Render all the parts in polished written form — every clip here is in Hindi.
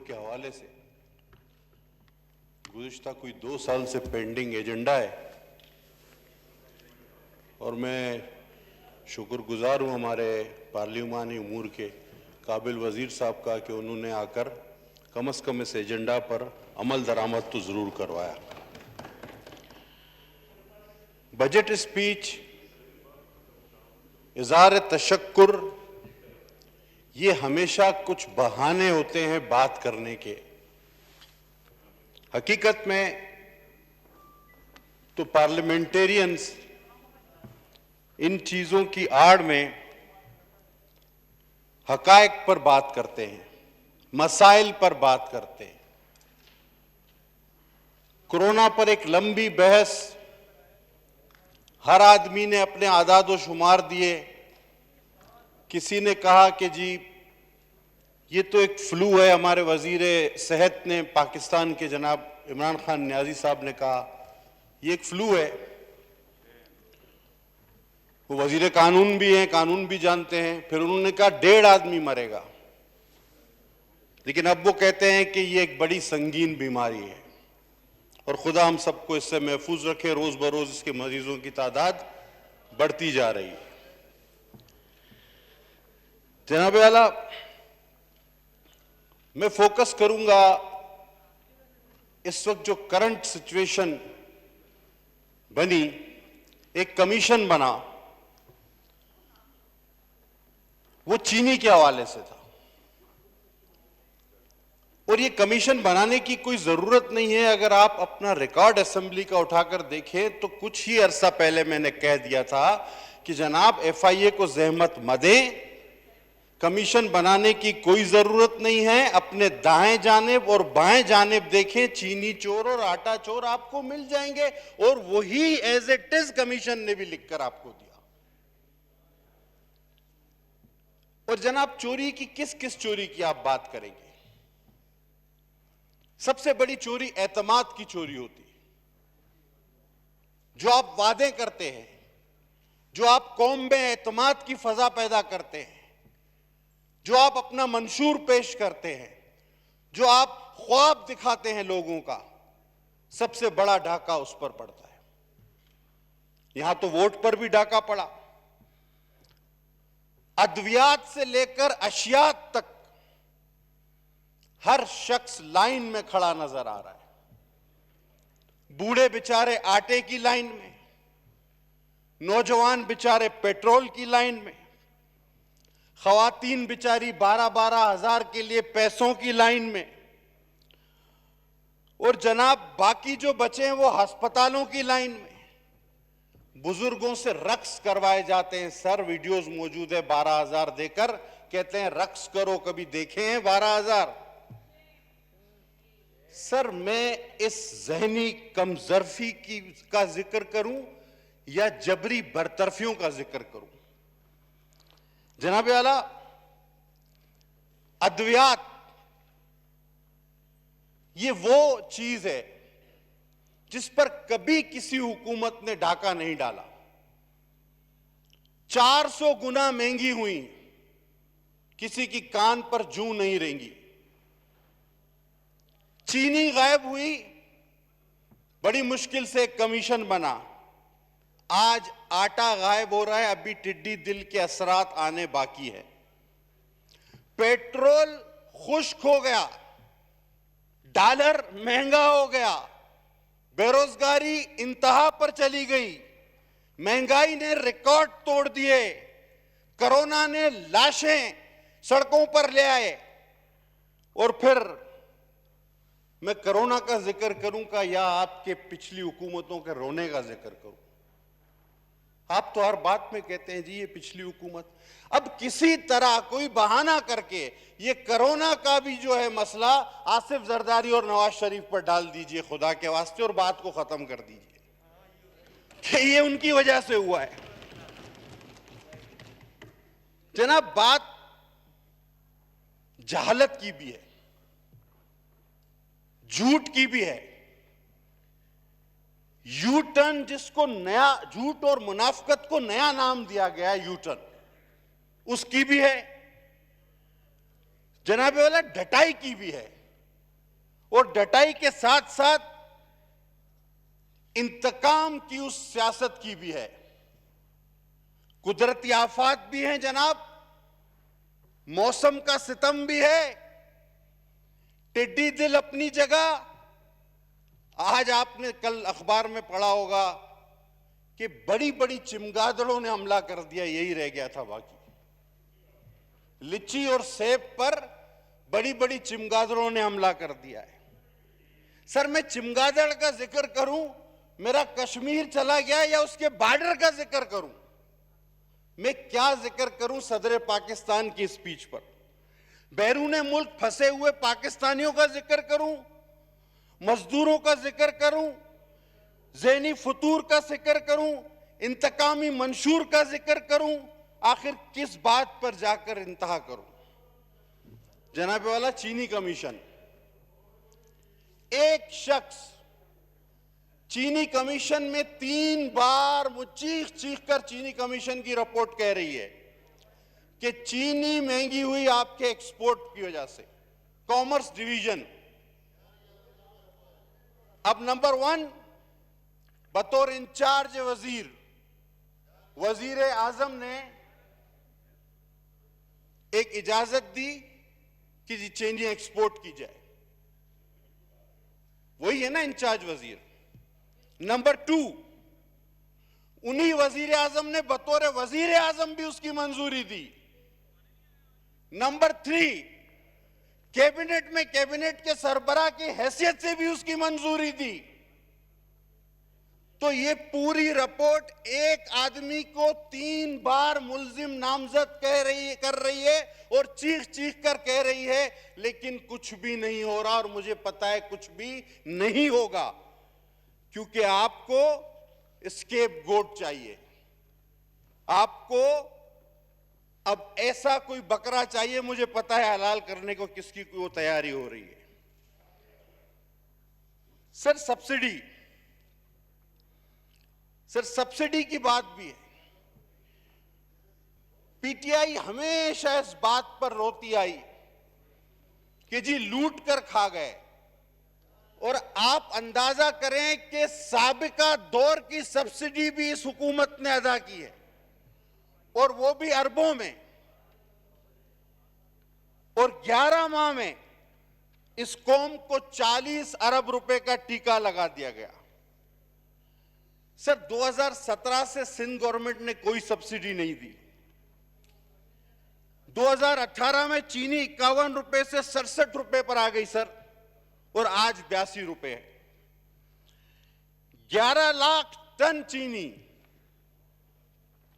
के हवाले से गुज़िश्ता कोई 2 साल से पेंडिंग एजेंडा है और मैं शुक्रगुजार हूँ हमारे पार्लिमानी उमूर के काबिल वज़ीर साहब का कि उन्होंने आकर कम से कम इस एजेंडा पर अमल दरामद तो ज़रूर करवाया। बजट स्पीच, इज़हार तशक्कुर, ये हमेशा कुछ बहाने होते हैं बात करने के। हकीकत में तो पार्लियामेंटेरियंस इन चीज़ों की आड़ में हकायक पर बात करते हैं, मसाइल पर बात करते हैं। कोरोना पर एक लंबी बहस, हर आदमी ने अपने आदाद शुमार दिए। किसी ने कहा कि जी ये तो एक फ्लू है, हमारे वजीर सेहत ने पाकिस्तान के जनाब इमरान खान नियाजी साहब ने कहा ये एक फ्लू है। वो वजीर कानून भी हैं, कानून भी जानते हैं। फिर उन्होंने कहा 1.5 आदमी मरेगा, लेकिन अब वो कहते हैं कि ये एक बड़ी संगीन बीमारी है और खुदा हम सबको इससे महफूज रखे। रोज बरोज इसके मरीजों की तादाद बढ़ती जा रही है। जनाब आला, मैं फोकस करूंगा इस वक्त जो करंट सिचुएशन बनी। एक कमीशन बना, वो चीनी के हवाले से था और ये कमीशन बनाने की कोई जरूरत नहीं है। अगर आप अपना रिकॉर्ड असेंबली का उठाकर देखें तो कुछ ही अरसा पहले मैंने कह दिया था कि जनाब FIA को जहमत मत दें, कमीशन बनाने की कोई जरूरत नहीं है। अपने दाएं जानिब और बाएं जानिब देखें, चीनी चोर और आटा चोर आपको मिल जाएंगे और वही एज इट इज कमीशन ने भी लिखकर आपको दिया। और जनाब चोरी की किस किस चोरी की आप बात करेंगे? सबसे बड़ी चोरी एतमाद की चोरी होती है। जो आप वादे करते हैं, जो आप कौम में एतमाद की फजा पैदा करते हैं, जो आप अपना मंशूर पेश करते हैं, जो आप ख्वाब दिखाते हैं लोगों का, सबसे बड़ा डाका उस पर पड़ता है। यहां तो वोट पर भी डाका पड़ा। अद्वियात से लेकर अशियात तक हर शख्स लाइन में खड़ा नजर आ रहा है। बूढ़े बेचारे आटे की लाइन में, नौजवान बेचारे पेट्रोल की लाइन में, खवातीन बेचारी 12-12 हजार के लिए पैसों की लाइन में, और जनाब बाकी जो बचे हैं वो अस्पतालों की लाइन में। बुजुर्गों से रक्स करवाए जाते हैं। सर वीडियोस मौजूद है, 12,000 देकर कहते हैं रक्स करो, कभी देखे हैं 12,000? सर मैं इस जहनी कमजोरी का जिक्र करूं या जबरी बरतरफियों का जिक्र करूं? जनाब आला, अद्वियात ये वो चीज है जिस पर कभी किसी हुकूमत ने डाका नहीं डाला। 400 गुना महंगी हुई, किसी की कान पर जूं नहीं रेंगी। चीनी गायब हुई, बड़ी मुश्किल से कमीशन बना। आज आटा गायब हो रहा है, अभी टिड्डी दिल के असरात आने बाकी है। पेट्रोल खुश्क हो गया, डॉलर महंगा हो गया, बेरोजगारी इंतहा पर चली गई, महंगाई ने रिकॉर्ड तोड़ दिए, कोरोना ने लाशें सड़कों पर ले आए। और फिर मैं कोरोना का जिक्र करूं या आपके पिछली हुकूमतों के रोने का जिक्र करूं? आप तो हर बात में कहते हैं जी ये पिछली हुकूमत। अब किसी तरह कोई बहाना करके ये कोरोना का भी जो है मसला आसिफ जरदारी और नवाज शरीफ पर डाल दीजिए खुदा के वास्ते, और बात को खत्म कर दीजिए कि ये उनकी वजह से हुआ है। जनाब बात जहालत की भी है, झूठ की भी है। यू टर्न, जिसको नया झूठ और मुनाफिकत को नया नाम दिया गया है यू टर्न, उसकी भी है। जनाब वाला ढटाई की भी है। और डटाई के साथ साथ इंतकाम की उस सियासत की भी है। कुदरती आफात भी हैं जनाब, मौसम का सितम भी है, टिड्डी दिल अपनी जगह। आज आपने कल अखबार में पढ़ा होगा कि बड़ी बड़ी चिमगादड़ों ने हमला कर दिया, यही रह गया था बाकी। लीची और सेब पर बड़ी बड़ी चिमगादड़ों ने हमला कर दिया है। सर मैं चिमगादड़ का जिक्र करूं, मेरा कश्मीर चला गया, या उसके बॉर्डर का जिक्र करूं? मैं क्या जिक्र करूं सदर पाकिस्तान की स्पीच पर? बैरूने मुल्क फंसे हुए पाकिस्तानियों का जिक्र करूं, मजदूरों का जिक्र करूं, ज़हनी फतूर का जिक्र करूं, इंतकामी मंशूर का जिक्र करूं? आखिर किस बात पर जाकर इंतहा करूं? जनाब वाला, चीनी कमीशन, एक शख्स चीनी कमीशन में 3 बार चीख चीख कर चीनी कमीशन की रिपोर्ट कह रही है कि चीनी महंगी हुई आपके एक्सपोर्ट की वजह से। कॉमर्स डिवीजन अब नंबर 1 बतौर इंचार्ज वजीर आजम ने एक इजाजत दी कि चीनी एक्सपोर्ट की जाए। वही है ना इंचार्ज वजीर। नंबर 2, उन्हीं वजीर आजम ने बतौर वजीर आजम भी उसकी मंजूरी दी। नंबर 3, कैबिनेट में कैबिनेट के सरबराह की हैसियत से भी उसकी मंजूरी दी। तो ये पूरी रिपोर्ट एक आदमी को 3 बार मुल्जिम नामजद कर रही है और चीख चीख कर कह रही है, लेकिन कुछ भी नहीं हो रहा। और मुझे पता है कुछ भी नहीं होगा, क्योंकि आपको स्केपगोट चाहिए। आपको अब ऐसा कोई बकरा चाहिए, मुझे पता है हलाल करने को किसकी वो तैयारी हो रही है। सर सब्सिडी की बात भी है। पीटीआई हमेशा इस बात पर रोती आई कि जी लूट कर खा गए, और आप अंदाजा करें कि साबिका दौर की सब्सिडी भी इस हुकूमत ने अदा की है, और वो भी अरबों में। और 11 माह में इस कौम को 40 अरब रुपए का टीका लगा दिया गया। सर 2017 से सिंध गवर्नमेंट ने कोई सब्सिडी नहीं दी। 2018 में चीनी 51 रुपए से 67 रुपए पर आ गई सर, और आज 82 रुपए है। 11 लाख टन चीनी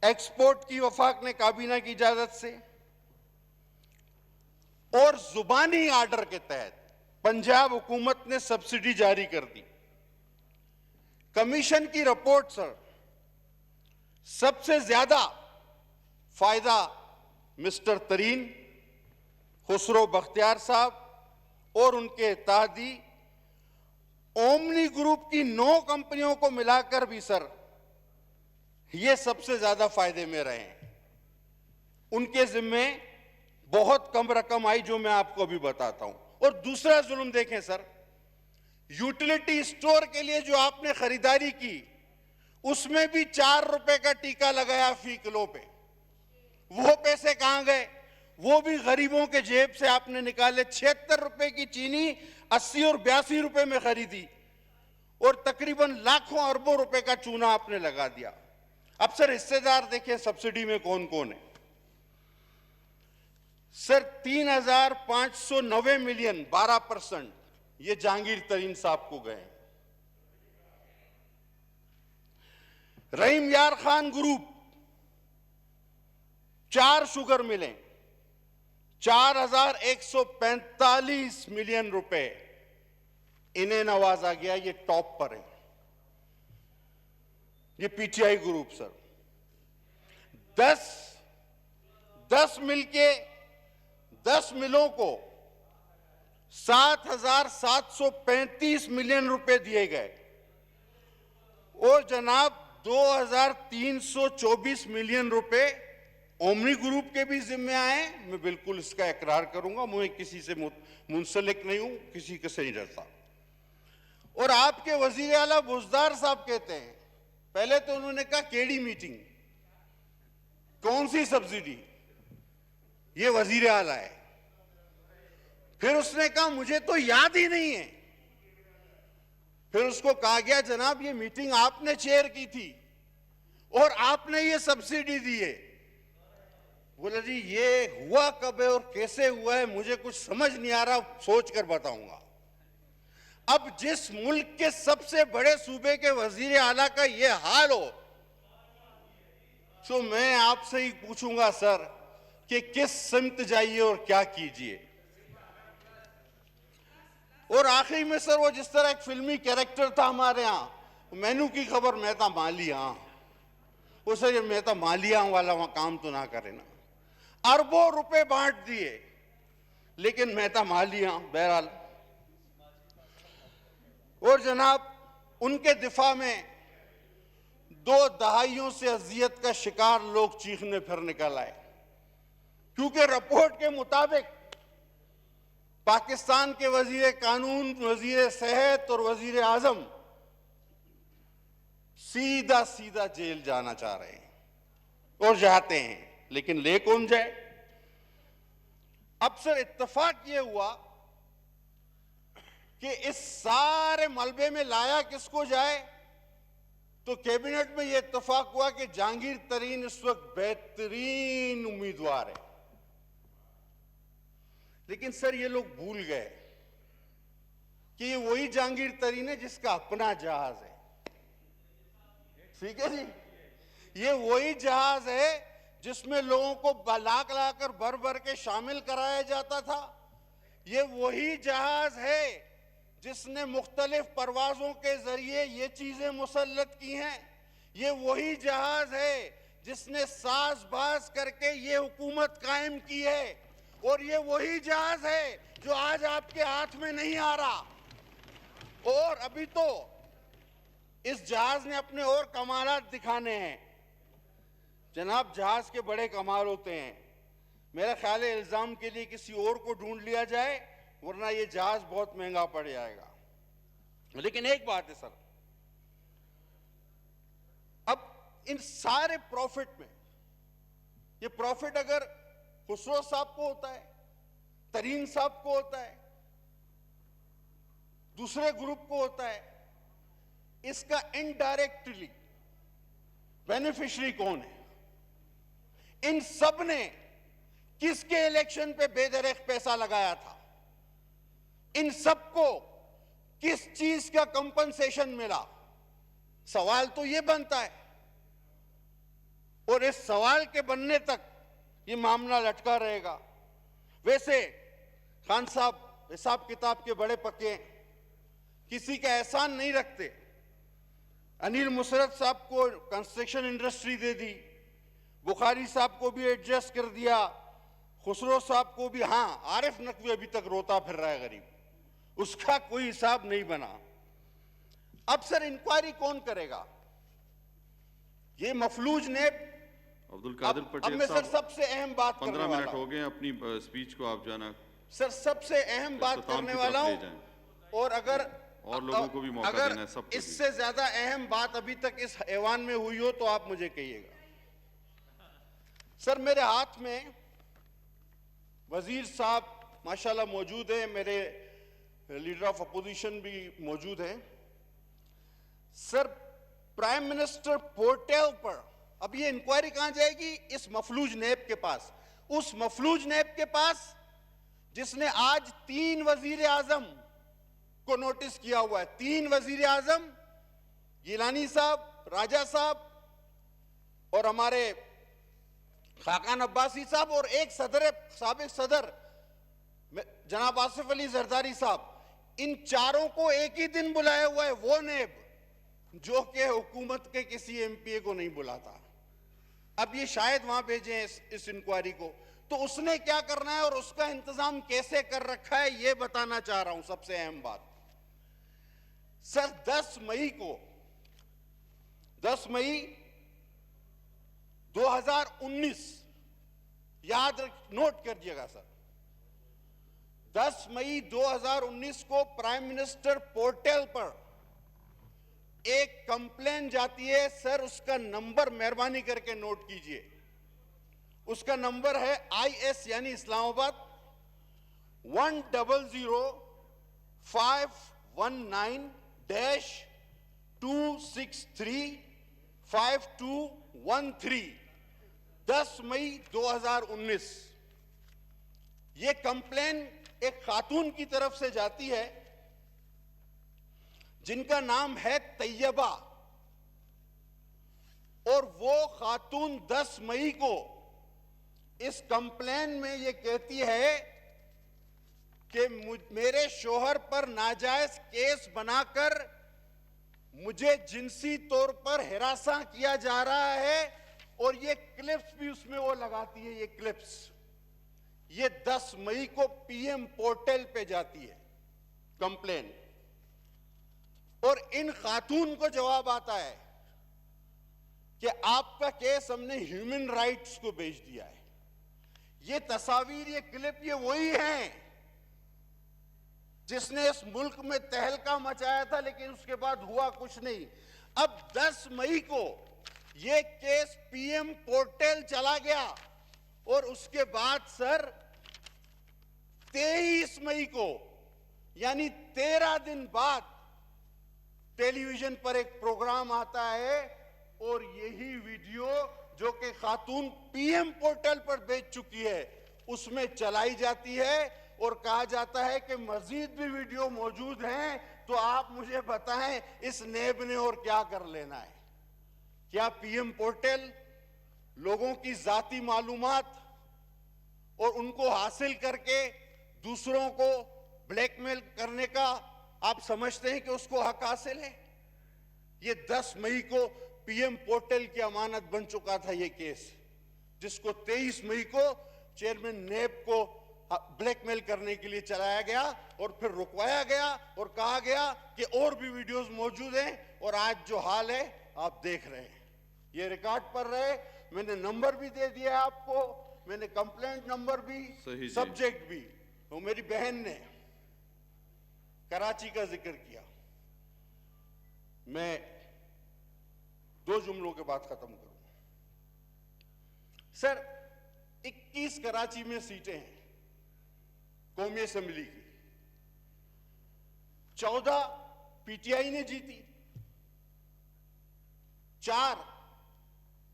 एक्सपोर्ट की वफाक ने काबीना की इजाजत से और जुबानी आर्डर के तहत पंजाब हुकूमत ने सब्सिडी जारी कर दी। कमीशन की रिपोर्ट सर, सबसे ज्यादा फायदा मिस्टर तरीन, खुसरो बख्तियार साहब और उनके इत्तेहादी ओमनी ग्रुप की 9 कंपनियों को मिलाकर भी सर ये सबसे ज्यादा फायदे में रहे हैं। उनके जिम्मे बहुत कम रकम आई, जो मैं आपको अभी बताता हूं। और दूसरा जुल्म देखें सर, यूटिलिटी स्टोर के लिए जो आपने खरीदारी की, उसमें भी 4 रुपए का टीका लगाया फी किलो पे। वो पैसे कहां गए? वो भी गरीबों के जेब से आपने निकाले। 76 रुपए की चीनी 80 और 82 रुपए में खरीदी, और तकरीबन लाखों अरबों रुपए का चूना आपने लगा दिया। अब सर हिस्सेदार देखिए सब्सिडी में कौन कौन है। सर 3,590 मिलियन 12%, ये जहांगीर तरीन साहब को गए। रहीम यार खान ग्रुप 4 शुगर मिलें, 4,145 मिलियन रुपए इन्हें नवाजा गया। ये टॉप पर है, ये पीटीआई ग्रुप सर। 10 मिलों को 7,735 मिलियन रुपए दिए गए, और जनाब 2,324 मिलियन रुपए ओमनी ग्रुप के भी जिम्मे आए, मैं बिल्कुल इसका इकरार करूंगा, मुझे किसी से मुंसलिक नहीं हूं, किसी के से नहीं डरता। और आपके वजीर आला बुजदार साहब कहते हैं, पहले तो उन्होंने कहा केडी मीटिंग, कौन सी सब्सिडी, ये वजीर आला है। फिर उसने कहा मुझे तो याद ही नहीं है। फिर उसको कहा गया जनाब ये मीटिंग आपने चेयर की थी और आपने ये सब्सिडी दी है। बोला जी ये हुआ कब है और कैसे हुआ है मुझे कुछ समझ नहीं आ रहा, सोच कर बताऊंगा। अब जिस मुल्क के सबसे बड़े सूबे के वजीर आला का ये हाल हो, तो मैं आपसे ही पूछूंगा सर कि किस सिमत जाइए और क्या कीजिए। और आखिरी में सर, वो जिस तरह एक फिल्मी कैरेक्टर था हमारे यहां, मेनू की खबर मेहता मालिया, वो सर ये मेहता मालिया वाला वहां काम तो ना करे ना। अरबों रुपए बांट दिए लेकिन मेहता मालिया बहरहाल। और जनाब उनके दिफा में 2 दहाइयों से अजियत का शिकार लोग चीखने फिर निकल आए, क्योंकि रिपोर्ट के मुताबिक पाकिस्तान के वजीर कानून, वजीर सेहत और वजीर आजम सीधा सीधा जेल जाना चाह रहे हैं और जाते हैं, लेकिन ले कौन जाए। अब सर इत्तेफाक ये हुआ कि इस सारे मलबे में लाया किसको जाए, तो कैबिनेट में यह इत्तेफाक हुआ कि जहांगीर तरीन इस वक्त बेहतरीन उम्मीदवार है। लेकिन सर ये लोग भूल गए कि ये वही जहांगीर तरीन है जिसका अपना जहाज है। ठीक है जी, ये वही जहाज है जिसमें लोगों को लाख लाकर भर भर के शामिल कराया जाता था। ये वही जहाज है जिसने मुख्तलिफ परवाजों के जरिए ये चीजें मुसल्लत की हैं। ये वही जहाज है जिसने साजबाज करके ये हुकूमत कायम की है। और ये वही जहाज है जो आज आपके हाथ में नहीं आ रहा। और अभी तो इस जहाज ने अपने और कमालात दिखाने हैं। जनाब जहाज के बड़े कमाल होते हैं। मेरा ख्याल है इल्जाम के लिए किसी और को ढूंढ लिया जाए, वरना ये जहाज बहुत महंगा पड़ जाएगा। लेकिन एक बात है सर, अब इन सारे प्रॉफिट में ये प्रॉफिट अगर खुसरो साहब को होता है, तरीन साहब को होता है, दूसरे ग्रुप को होता है, इसका इनडायरेक्टली बेनिफिशियरी कौन है? इन सब ने किसके इलेक्शन पे बेदरेख पैसा लगाया था? इन सबको किस चीज का कंपनसेशन मिला? सवाल तो यह बनता है। और इस सवाल के बनने तक ये मामला लटका रहेगा। वैसे खान साहब हिसाब किताब के बड़े पक्के हैं, किसी का एहसान नहीं रखते। अनिल मुसरत साहब को कंस्ट्रक्शन इंडस्ट्री दे दी, बुखारी साहब को भी एडजस्ट कर दिया, खुसरो साहब को भी। हां, आरिफ नकवी अभी तक रोता फिर रहा है गरीब, उसका कोई हिसाब नहीं बना। अब सर इंक्वायरी कौन करेगा? ये मफलूज ने अब्दुल कादिर पटेल अब मैं सर सबसे अहम बात 15 मिनट हो गए अपनी स्पीच को आप जाना सर सबसे अहम बात करने वाला हूं। और अगर और लोगों को भी मौका देना है, सबको इससे ज्यादा अहम बात अभी तक इस ऐवान में हुई हो तो आप मुझे कहिएगा। सर मेरे हाथ में वजीर साहब माशाल्लाह मौजूद है, मेरे लीडर ऑफ अपोजिशन भी मौजूद हैं। सर प्राइम मिनिस्टर पोर्टल पर अब ये इंक्वायरी कहां जाएगी? इस मफलूज नेब के पास, उस मफलूज नेब के पास जिसने आज 3 वजीर आजम को नोटिस किया हुआ है। 3 वजीर आजम, गिलानी साहब, राजा साहब और हमारे खाकान अब्बासी साहब, और एक साबिक सदर जनाब आसिफ अली जरदारी साहब। इन चारों को एक ही दिन बुलाया हुआ है वो नेब जो कि हुकूमत के किसी एमपीए को नहीं बुलाता। अब ये शायद वहां भेजे इस इंक्वायरी को, तो उसने क्या करना है और उसका इंतजाम कैसे कर रखा है ये बताना चाह रहा हूं। सबसे अहम बात सर, 10 मई 2019 नोट करिएगा सर, 10 मई 2019 को प्राइम मिनिस्टर पोर्टल पर एक कंप्लेन जाती है सर, उसका नंबर मेहरबानी करके नोट कीजिए। उसका नंबर है IS यानी इस्लामाबाद 100-519-263-5213, 10 मई 2019। ये कंप्लेन एक खातून की तरफ से जाती है जिनका नाम है तैयबा, और वो खातून 10 मई को इस कंप्लेन में ये कहती है कि मेरे शोहर पर नाजायज केस बनाकर मुझे जिनसी तौर पर हिरासा किया जा रहा है, और ये क्लिप्स भी उसमें वो लगाती है। ये क्लिप्स ये 10 मई को PM पोर्टल पे जाती है कंप्लेन, और इन खातून को जवाब आता है कि आपका केस हमने ह्यूमन राइट्स को भेज दिया है। ये तस्वीर, ये क्लिप, ये वही हैं जिसने इस मुल्क में तहलका मचाया था, लेकिन उसके बाद हुआ कुछ नहीं। अब 10 मई को ये केस PM पोर्टल चला गया, और उसके बाद सर 23 मई को यानी 13 दिन बाद टेलीविजन पर एक प्रोग्राम आता है, और यही वीडियो जो कि खातून PM पोर्टल पर भेज चुकी है उसमें चलाई जाती है, और कहा जाता है कि मजीद भी वीडियो मौजूद हैं, तो आप मुझे बताएं इस नेब ने और क्या कर लेना है। क्या PM पोर्टल लोगों की जाती मालूमात और उनको हासिल करके दूसरों को ब्लैकमेल करने का आप समझते हैं कि उसको हक हासिल है? ये 10 मई को PM पोर्टल की अमानत बन चुका था ये केस, जिसको 23 मई को चेयरमैन नेब को ब्लैकमेल करने के लिए चलाया गया, और फिर रुकवाया गया और कहा गया कि और भी वीडियोस मौजूद हैं, और आज जो हाल है आप देख रहे हैं। ये रिकॉर्ड पर रहे, मैंने नंबर भी दे दिया आपको, मैंने कंप्लेंट नंबर भी, सब्जेक्ट भी। तो मेरी बहन ने कराची का जिक्र किया, मैं 2 जुमलों के बाद खत्म करूंगा। सर 21 कराची में सीटें हैं कौमी असेंबली की, 14 PTI ने जीती, 4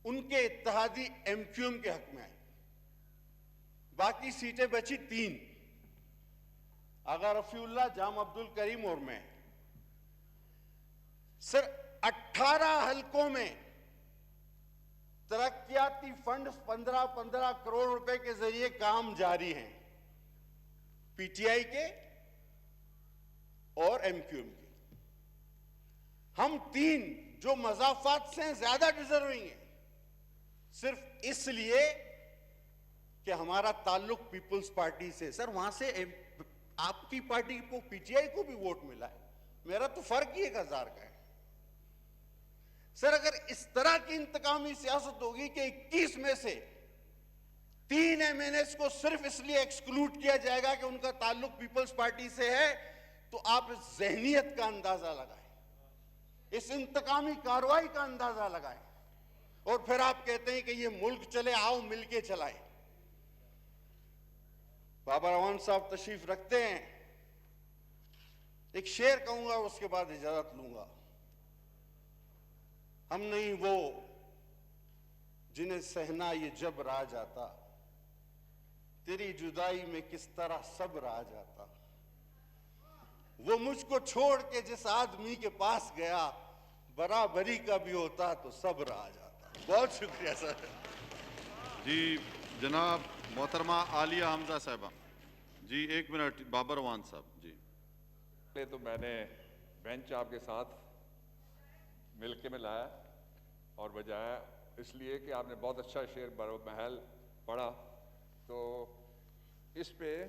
उनके इत्तेहादी MQM के हक में आई, बाकी सीटें बची 3 आगा रफीउल्लाह, जाम अब्दुल करीम और मैं। सर 18 हलकों में तरक्याती फंड 15-15 करोड़ रुपए के जरिए काम जारी हैं, PTI के और MQM के। हम 3 जो मजाफात से ज्यादा डिजर्विंग है, सिर्फ इसलिए कि हमारा ताल्लुक पीपुल्स पार्टी से। सर वहां से आपकी पार्टी को, PTI को भी वोट मिला है, मेरा तो फर्क ही 1000 का है। सर अगर इस तरह की इंतकामी सियासत होगी कि 21 में से 3 MNS को सिर्फ इसलिए एक्सक्लूड किया जाएगा कि उनका ताल्लुक पीपल्स पार्टी से है, तो आप इस जहनियत का अंदाजा लगाएं, इस इंतकामी कार्रवाई का अंदाजा लगाएं, और फिर आप कहते हैं कि ये मुल्क चले, आओ मिलके चलाएं। बाबा रवान साहब तशरीफ रखते हैं, एक शेर कहूंगा और उसके बाद इजाजत लूंगा। हम नहीं वो जिन्हें सहना ये जब रहा जाता, तेरी जुदाई में किस तरह सब्र आ जाता, वो मुझको छोड़ के जिस आदमी के पास गया, बराबरी का भी होता तो सब्र आ जाता। बहुत शुक्रिया सर। जी जनाब मोहतरमा आलिया हमजा साहबा जी, 1 मिनट। बाबर रवान साहब जी। तो मैंने बेंच आपके साथ मिलके में लाया और बजाया, इसलिए कि आपने बहुत अच्छा शेर बरो महल पढ़ा, तो इस पे